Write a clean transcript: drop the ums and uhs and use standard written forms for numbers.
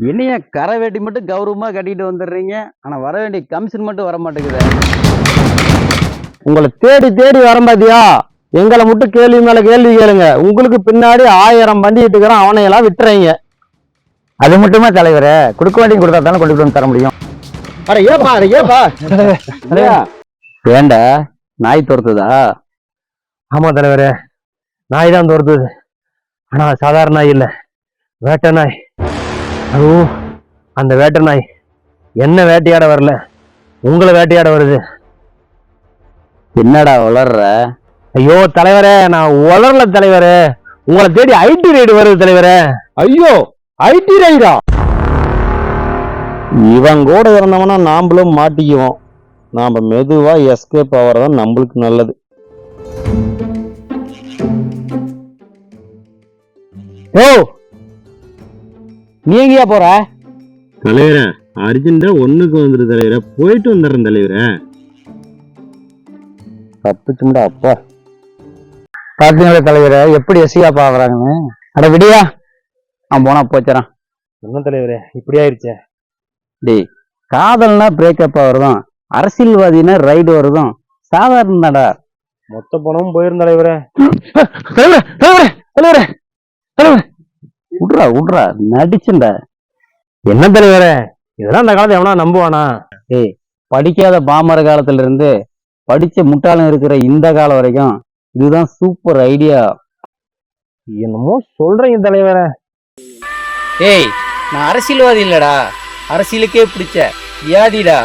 என்னைய கரை வேட்டி மட்டும் கௌரவமா கட்டிட்டு வந்துடுறீங்க, ஆனா வர வேண்டிய கமிஷன் மட்டும் வர மாட்டேங்குது. உங்களை தேடி தேடி வர பாத்தியா? எங்களை மட்டும் கேள்வி மேல கேள்வி கேளுங்க. உங்களுக்கு பின்னாடி 1000 பண்ணிட்டு இருக்கிறான், அவனையெல்லாம் விட்டுறீங்க. அது மட்டுமே தலைவரே, கொடுக்க வேண்டிய கொடுத்தா தானே கொண்டு வந்து தர முடியும். அட ஏப்பா, அட ஏப்பா. வேண்ட நாய் துரத்துதா? ஆமா தலைவரே, நாய் தான் துரத்துது. ஆனா சாதாரண நாய் இல்ல, வேட்டை நாய். அதுவும் அந்த வேட்டை நாய் என்ன வேட்டையாட வரல, உங்களை வேட்டையாட வருது. என்னடா வளர்ற? ஐயோ தலைவரே, நான் வளரல தலைவரே, உங்களை தேடி ஐடி ரைடு வருது தலைவரே. ஐயோ ஐடி ரைடா? இவன் கூட இருந்தவனா நாமளும் மாட்டிக்குவோம். நாம மெதுவா எஸ்கேப் ஆகிறதான் நம்மளுக்கு நல்லது. ஓ, நீ எங்கயா போற? தலைவரே, அர்ஜென்டா ஒண்ணுக்கு வந்துரு தலைவரே, போயிட்டு வந்துடுறேன் தலைவரே. தப்பிச்சுடா அப்பா. பாத்தீங்களா தலைவரே, எப்படி எஸ்சியா பாக்குறாங்கன்னு? அட விடியா, அவன் போனா போச்சாரான். என்ன தலைவரே இப்படி ஆயிடுச்சே? டேய், காதல்னா பிரேக்கப் ஆகுறதும், அரசியல்வாதினா ரைடு வருதும் சாதாரண தான்டா. மொத்த பணமும் போயிருந்த தலைவரே. தலைவரே தலைவரே தலைவரே தலைவரே, விட்றா விட்றா, நடிச்சுண்டா. என்ன தலைவரே இதெல்லாம் அந்த காலத்துல எவனா நம்புவானா? ஏய், படிக்காத பாமர காலத்துல இருந்து படிச்ச முட்டாளம் இருக்கிற இந்த காலம் வரைக்கும் இதுதான் சூப்பர் ஐடியா. என்னமோ சொல்றீங்க தலைவரே. ஏய், நான் அரசியல்வாதி இல்லடா, அரசியலுக்கே பிடிச்ச வியாதிடா.